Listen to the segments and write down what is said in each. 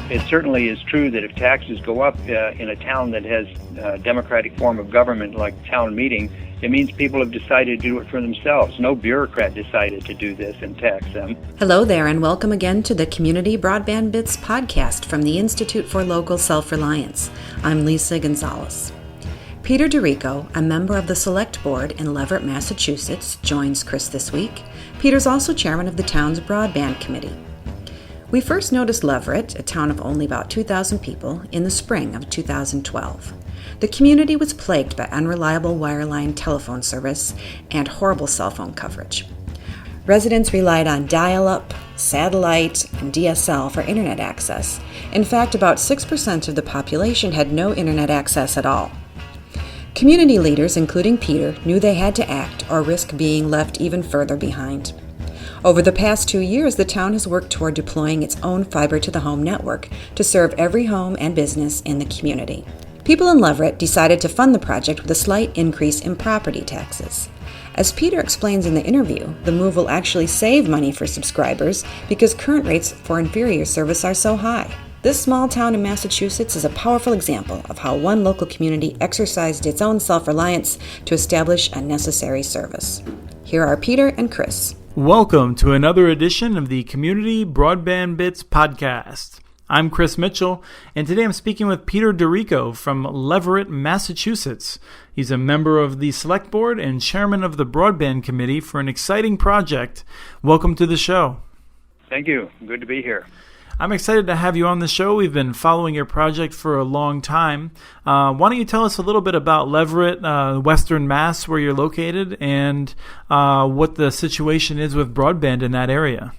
It certainly is true that if taxes go up in a town that has a democratic form of government like town meeting, it means people have decided to do it for themselves. No bureaucrat decided to do this and tax them. Hello there, and welcome again to the Community Broadband Bits podcast from the Institute for Local Self-Reliance. I'm Lisa Gonzalez. Peter DeRico, a member of the Select Board in Leverett, Massachusetts, joins Chris this week. Peter's also chairman of the town's Broadband Committee. We first noticed Leverett, a town of only about 2,000 people, in the spring of 2012. The community was plagued by unreliable wireline telephone service and horrible cell phone coverage. Residents relied on dial-up, satellite, and DSL for internet access. In fact, about 6% of the population had no internet access at all. Community leaders, including Peter, knew they had to act or risk being left even further behind. Over the past 2 years, the town has worked toward deploying its own fiber-to-the-home network to serve every home and business in the community. People in Leverett decided to fund the project with a slight increase in property taxes. As Peter explains in the interview, the move will actually save money for subscribers because current rates for inferior service are so high. This small town in Massachusetts is a powerful example of how one local community exercised its own self-reliance to establish a necessary service. Here are Peter and Chris. Welcome to another edition of the Community Broadband Bits podcast. I'm Chris Mitchell, and today I'm speaking with Peter DeRico from Leverett, Massachusetts. He's a member of the Select Board and chairman of the Broadband Committee for an exciting project. Welcome to the show. Thank you. Good to be here. I'm excited to have you on the show. We've been following your project for a long time. Why don't you tell us a little bit about Leverett, Western Mass, where you're located, and what the situation is with broadband in that area?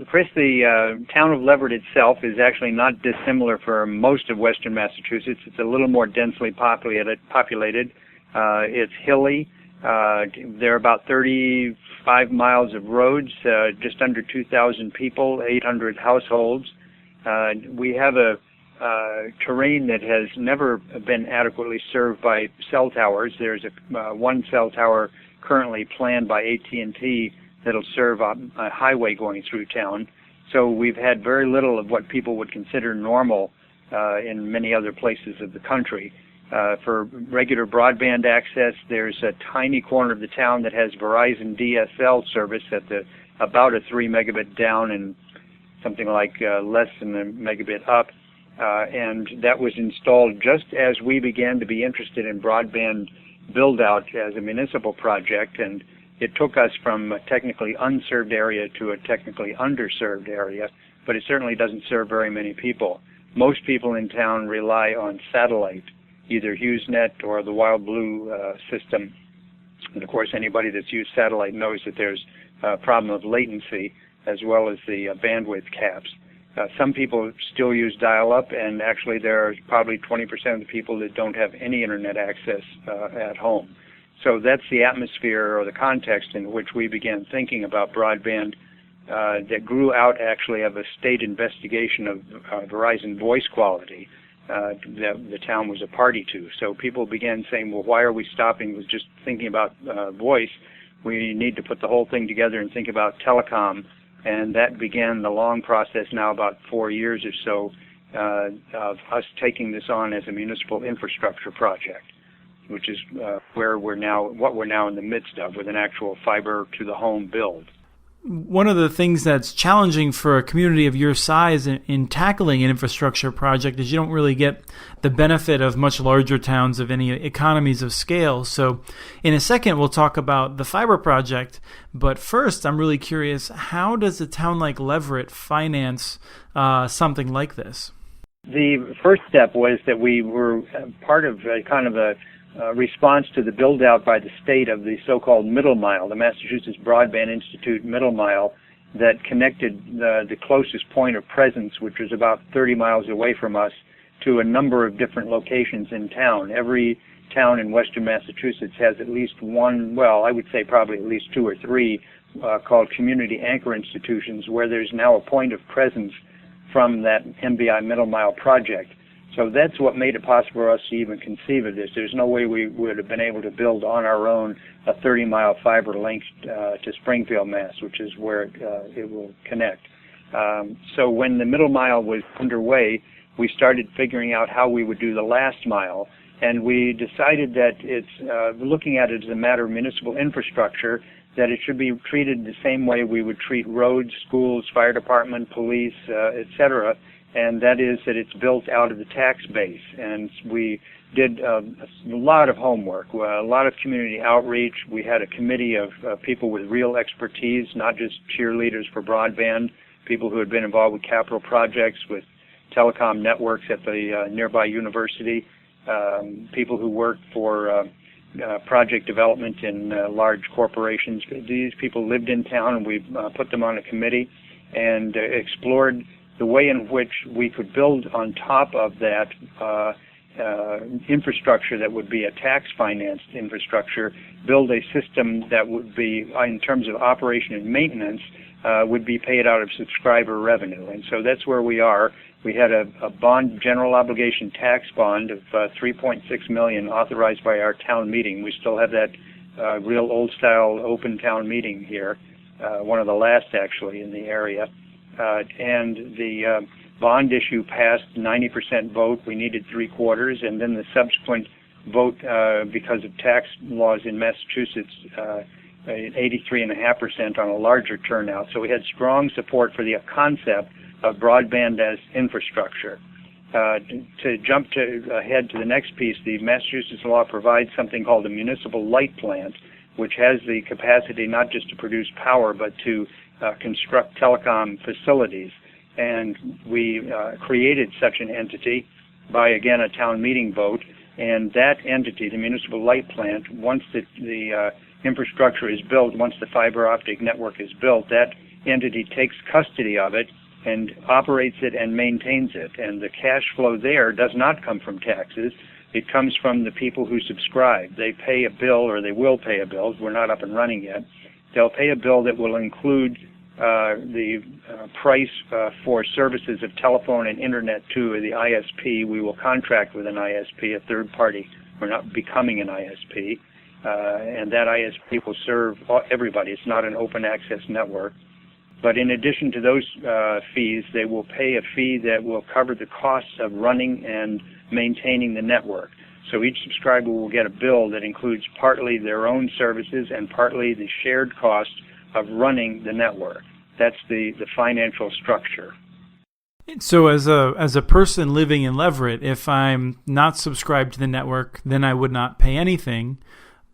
Chris, the town of Leverett itself is actually not dissimilar for most of Western Massachusetts. It's a little more densely populated. It's hilly. There are about 35 miles of roads, just under 2,000 people, 800 households. We have a terrain that has never been adequately served by cell towers. There's one cell tower currently planned by AT&T that'll serve a highway going through town. So we've had very little of what people would consider normal in many other places of the country. For regular broadband access, there's a tiny corner of the town that has Verizon DSL service at about a 3 megabit down and something like less than a megabit up. And that was installed just as we began to be interested in broadband build-out as a municipal project, and it took us from a technically unserved area to a technically underserved area, but it certainly doesn't serve very many people. Most people in town rely on satellite, either HughesNet or the Wild Blue system. And of course, anybody that's used satellite knows that there's a problem of latency as well as the bandwidth caps. Some people still use dial-up, and actually there are probably 20% of the people that don't have any internet access at home. So that's the atmosphere or the context in which we began thinking about broadband that grew out actually of a state investigation of Verizon voice quality that the town was a party to. So people began saying, well, why are we stopping with just thinking about voice? We need to put the whole thing together and think about telecom. And that began the long process now about 4 years or so of us taking this on as a municipal infrastructure project, which is what we're now in the midst of with an actual fiber to the home build. One of the things that's challenging for a community of your size in tackling an infrastructure project is you don't really get the benefit of much larger towns of any economies of scale. So in a second, we'll talk about the fiber project. But first, I'm really curious, how does a town like Leverett finance something like this? The first step was that we were part of a kind of a response to the build-out by the state of the so-called middle mile, the Massachusetts Broadband Institute middle mile, that connected the closest point of presence, which was about 30 miles away from us, to a number of different locations in town. Every town in western Massachusetts has at least one, well, I would say probably at least 2 or 3, called community anchor institutions, where there's now a point of presence from that MBI middle mile project. So that's what made it possible for us to even conceive of this. There's no way we would have been able to build on our own a 30-mile fiber link to Springfield, Mass., which is where it will connect. So when the middle mile was underway, we started figuring out how we would do the last mile. And we decided that it's looking at it as a matter of municipal infrastructure, that it should be treated the same way we would treat roads, schools, fire department, police, etc. And that is that it's built out of the tax base. And we did a lot of homework, a lot of community outreach. We had a committee of people with real expertise, not just cheerleaders for broadband, people who had been involved with capital projects, with telecom networks at the nearby university, people who worked for project development in large corporations. These people lived in town, and we put them on a committee and explored the way in which we could build on top of that infrastructure that would be a tax-financed infrastructure, build a system that would be, in terms of operation and maintenance, would be paid out of subscriber revenue. And so that's where we are. We had a bond, general obligation tax bond of $3.6 million authorized by our town meeting. We still have that real old-style open town meeting here, one of the last actually in the area. And the bond issue passed 90% vote. We needed 3/4, and then the subsequent vote, because of tax laws in Massachusetts, 83.5% on a larger turnout. So we had strong support for the concept of broadband as infrastructure. To jump ahead to the next piece, the Massachusetts law provides something called a municipal light plant, which has the capacity not just to produce power, but to construct telecom facilities. And we created such an entity by, again, a town meeting vote. And that entity, the municipal light plant, once the infrastructure is built, once the fiber optic network is built, that entity takes custody of it and operates it and maintains it. And the cash flow there does not come from taxes. It comes from the people who subscribe. They pay a bill, or they will pay a bill. We're not up and running yet. They'll pay a bill that will include the price for services of telephone and internet to the ISP. We will contract with an ISP, a third party. We're not becoming an ISP. And that ISP will serve everybody. It's not an open access network. But in addition to those fees, they will pay a fee that will cover the costs of running and maintaining the network. So each subscriber will get a bill that includes partly their own services and partly the shared cost of running the network. That's the financial structure. So as a person living in Leverett, if I'm not subscribed to the network, then I would not pay anything.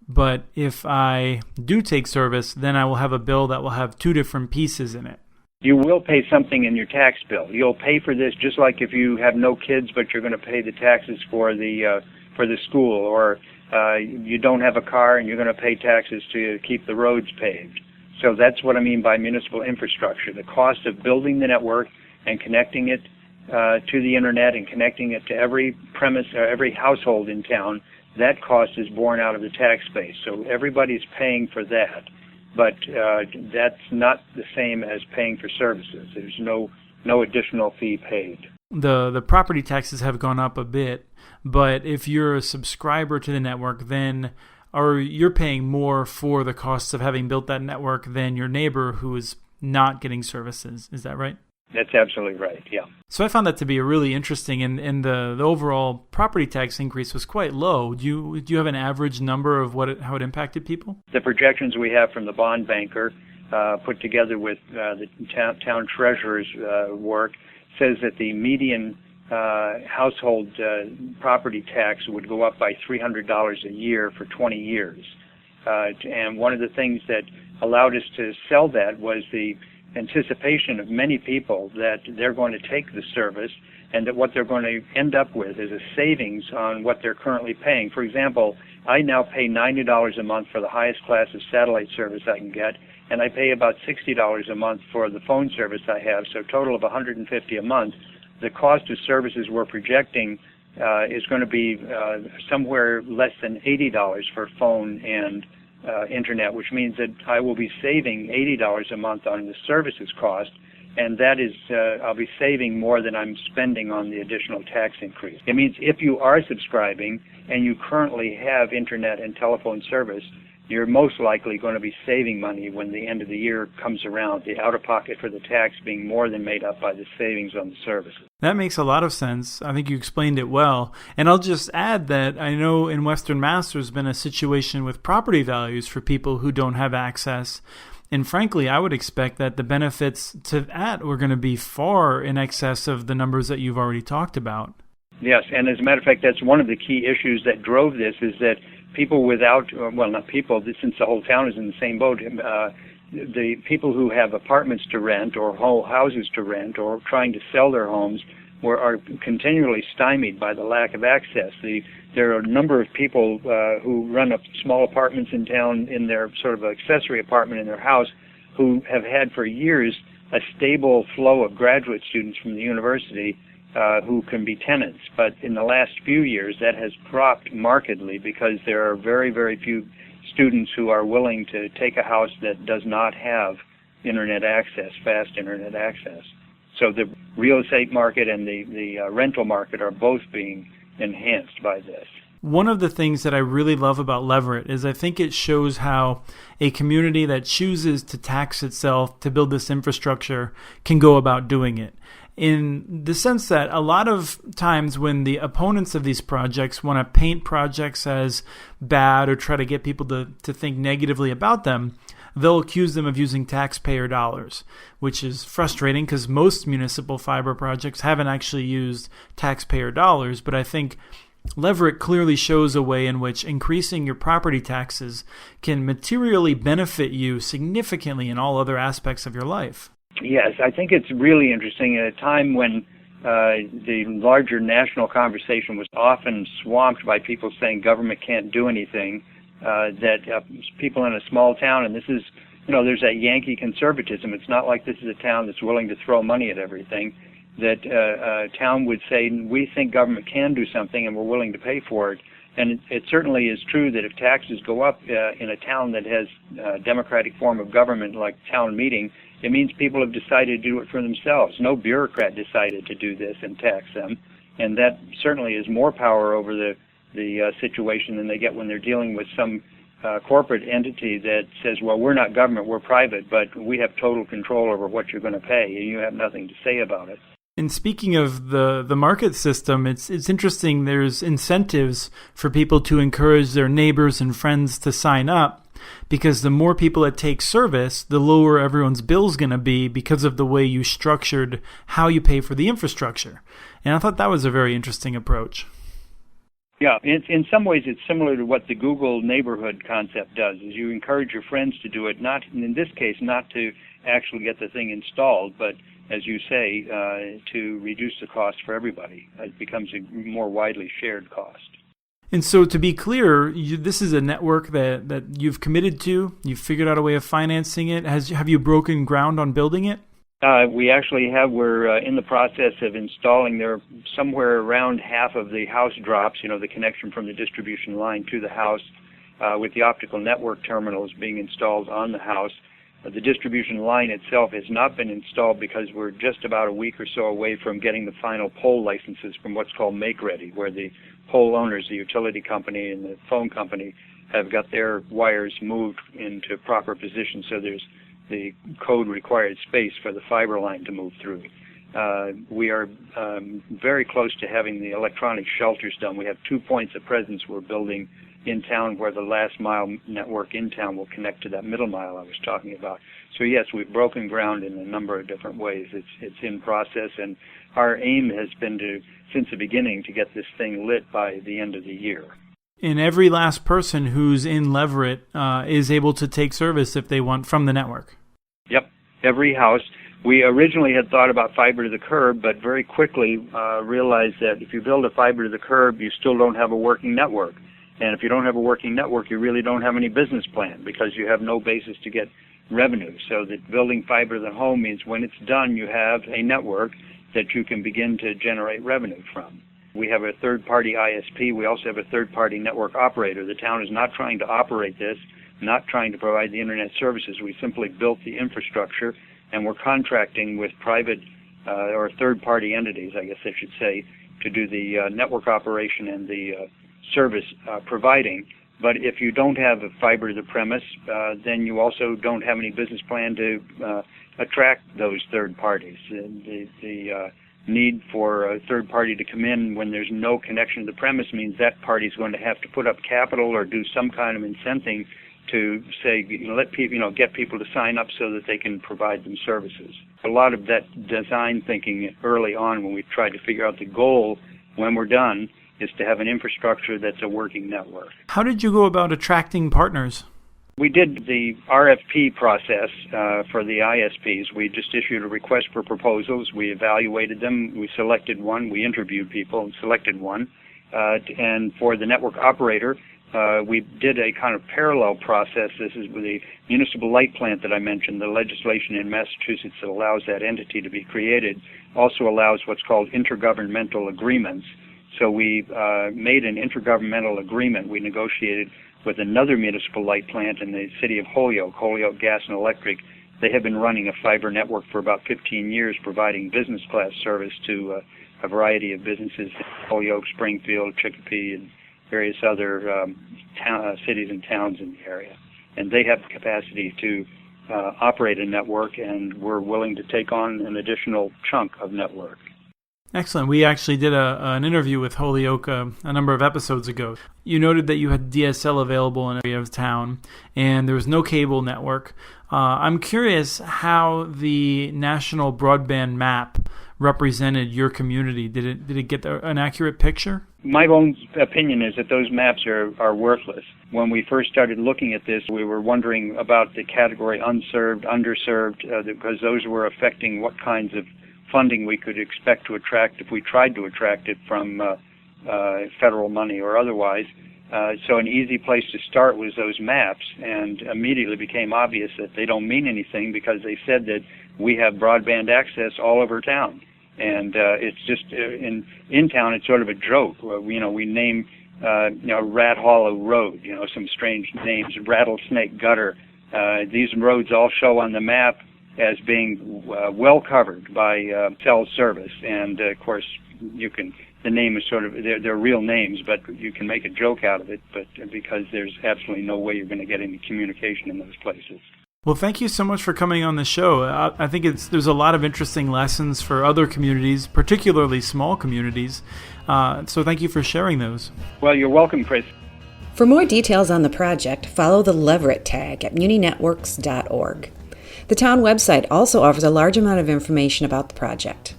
But if I do take service, then I will have a bill that will have two different pieces in it. You will pay something in your tax bill. You'll pay for this just like if you have no kids, but you're going to pay the taxes for the school, or you don't have a car and you're going to pay taxes to keep the roads paved. So that's what I mean by municipal infrastructure. The cost of building the network and connecting it to the internet and connecting it to every premise or every household in town, that cost is borne out of the tax base. So everybody's paying for that. But that's not the same as paying for services. There's no additional fee paid. The property taxes have gone up a bit, but if you're a subscriber to the network, then you're paying more for the costs of having built that network than your neighbor who is not getting services. Is that right? That's absolutely right, yeah. So I found that to be a really interesting, and the overall property tax increase was quite low. Do you have an average number of how it impacted people? The projections we have from the bond banker, put together with the town treasurer's work, says that the median household property tax would go up by $300 a year for 20 years. And one of the things that allowed us to sell that was the anticipation of many people that they're going to take the service and that what they're going to end up with is a savings on what they're currently paying. For example, I now pay $90 a month for the highest class of satellite service I can get, and I pay about $60 a month for the phone service I have, so a total of $150 a month. The cost of services we're projecting is going to be somewhere less than $80 for phone and internet, which means that I will be saving $80 a month on the services cost, and that is, I'll be saving more than I'm spending on the additional tax increase. It means if you are subscribing and you currently have internet and telephone service, you're most likely going to be saving money when the end of the year comes around, the out-of-pocket for the tax being more than made up by the savings on the services. That makes a lot of sense. I think you explained it well. And I'll just add that I know in Western Mass there's been a situation with property values for people who don't have access. And frankly, I would expect that the benefits to that were going to be far in excess of the numbers that you've already talked about. Yes, and as a matter of fact, that's one of the key issues that drove this, is that people without, well, not people, since the whole town is in the same boat, the people who have apartments to rent or whole houses to rent or trying to sell their homes are continually stymied by the lack of access. There are a number of people who run up small apartments in town in their sort of accessory apartment in their house who have had for years a stable flow of graduate students from the university who can be tenants. But in the last few years, that has dropped markedly because there are very, very few students who are willing to take a house that does not have internet access, fast internet access. So the real estate market and the rental market are both being enhanced by this. One of the things that I really love about Leverett is I think it shows how a community that chooses to tax itself to build this infrastructure can go about doing it. In the sense that a lot of times when the opponents of these projects want to paint projects as bad or try to get people to think negatively about them, they'll accuse them of using taxpayer dollars, which is frustrating because most municipal fiber projects haven't actually used taxpayer dollars. But I think Leverett clearly shows a way in which increasing your property taxes can materially benefit you significantly in all other aspects of your life. Yes, I think it's really interesting at a time when the larger national conversation was often swamped by people saying government can't do anything, that people in a small town, and this is, there's that Yankee conservatism. It's not like this is a town that's willing to throw money at everything, that a town would say, we think government can do something and we're willing to pay for it. And it certainly is true that if taxes go up in a town that has a democratic form of government like town meeting, it means people have decided to do it for themselves. No bureaucrat decided to do this and tax them. And that certainly is more power over the situation than they get when they're dealing with some corporate entity that says, well, we're not government, we're private, but we have total control over what you're going to pay, and you have nothing to say about it. And speaking of the market system, it's interesting. There's incentives for people to encourage their neighbors and friends to sign up, because the more people that take service, the lower everyone's bill's going to be because of the way you structured how you pay for the infrastructure. And I thought that was a very interesting approach. Yeah, in some ways it's similar to what the Google neighborhood concept does, is you encourage your friends to do it, not in this case, not to actually get the thing installed, but as you say, to reduce the cost for everybody. It becomes a more widely shared cost. And so to be clear, this is a network that you've committed to, you've figured out a way of financing it. Have you broken ground on building it? We actually have. We're in the process of installing there somewhere around half of the house drops, the connection from the distribution line to the house, with the optical network terminals being installed on the house. The distribution line itself has not been installed because we're just about a week or so away from getting the final pole licenses from what's called Make Ready, where the pole owners, the utility company and the phone company, have got their wires moved into proper position so there's the code required space for the fiber line to move through. We are very close to having the electronic shelters done. We have 2 points of presence we're building in town where the last mile network in town will connect to that middle mile I was talking about. So yes, we've broken ground in a number of different ways. It's in process, and our aim has been to, since the beginning, to get this thing lit by the end of the year. And every last person who's in Leverett is able to take service if they want from the network. Yep, every house. We originally had thought about fiber to the curb, but very quickly realized that if you build a fiber to the curb, you still don't have a working network. And if you don't have a working network, you really don't have any business plan because you have no basis to get revenue. So that building fiber to the home means when it's done, you have a network that you can begin to generate revenue from. We have a third-party ISP. We also have a third-party network operator. The town is not trying to operate this, not trying to provide the internet services. We simply built the infrastructure, and we're contracting with private or third-party entities, I guess I should say, to do the network operation and the service providing. But if you don't have a fiber to the premise, then you also don't have any business plan to attract those third parties. The need for a third party to come in when there's no connection to the premise means that party is going to have to put up capital or do some kind of incenting to say, let people, get people to sign up so that they can provide them services. A lot of that design thinking early on, when we tried to figure out the goal when we're done, is to have an infrastructure that's a working network. How did you go about attracting partners? We did the RFP process for the ISPs. We just issued a request for proposals. We evaluated them. We selected one. We interviewed people and selected one. And for the network operator, we did a kind of parallel process. This is with the municipal light plant that I mentioned. The legislation in Massachusetts that allows that entity to be created also allows what's called intergovernmental agreements. So we made an intergovernmental agreement. We negotiated with another municipal light plant in the city of Holyoke Gas and Electric. They have been running a fiber network for about 15 years, providing business class service to a variety of businesses in Holyoke, Springfield, Chicopee, and various other cities and towns in the area. And they have the capacity to operate a network, and we're willing to take on an additional chunk of network. Excellent. We actually did an interview with Holyoke a number of episodes ago. You noted that you had DSL available in an area of town, and there was no cable network. I'm curious how the national broadband map represented your community. Did it get an accurate picture? My own opinion is that those maps are worthless. When we first started looking at this, we were wondering about the category unserved, underserved, because those were affecting what kinds of funding we could expect to attract if we tried to attract it from federal money or otherwise. So an easy place to start was those maps, and immediately became obvious that they don't mean anything because they said that we have broadband access all over town. And it's just, in town, it's sort of a joke. We name, Rat Hollow Road, some strange names, Rattlesnake Gutter. These roads all show on the map as being well covered by cell service. And, of course, the name is sort of, they're real names, but you can make a joke out of it, but because there's absolutely no way you're going to get any communication in those places. Well, thank you so much for coming on the show. I think there's a lot of interesting lessons for other communities, particularly small communities. So thank you for sharing those. Well, you're welcome, Chris. For more details on the project, follow the Leverett tag at muninetworks.org. The town website also offers a large amount of information about the project.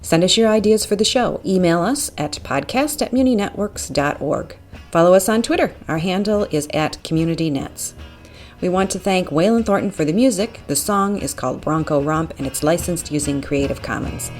Send us your ideas for the show. Email us at podcast@muninetworks.org. Follow us on Twitter. Our handle is @CommunityNets. We want to thank Waylon Thornton for the music. The song is called Bronco Romp, and it's licensed using Creative Commons.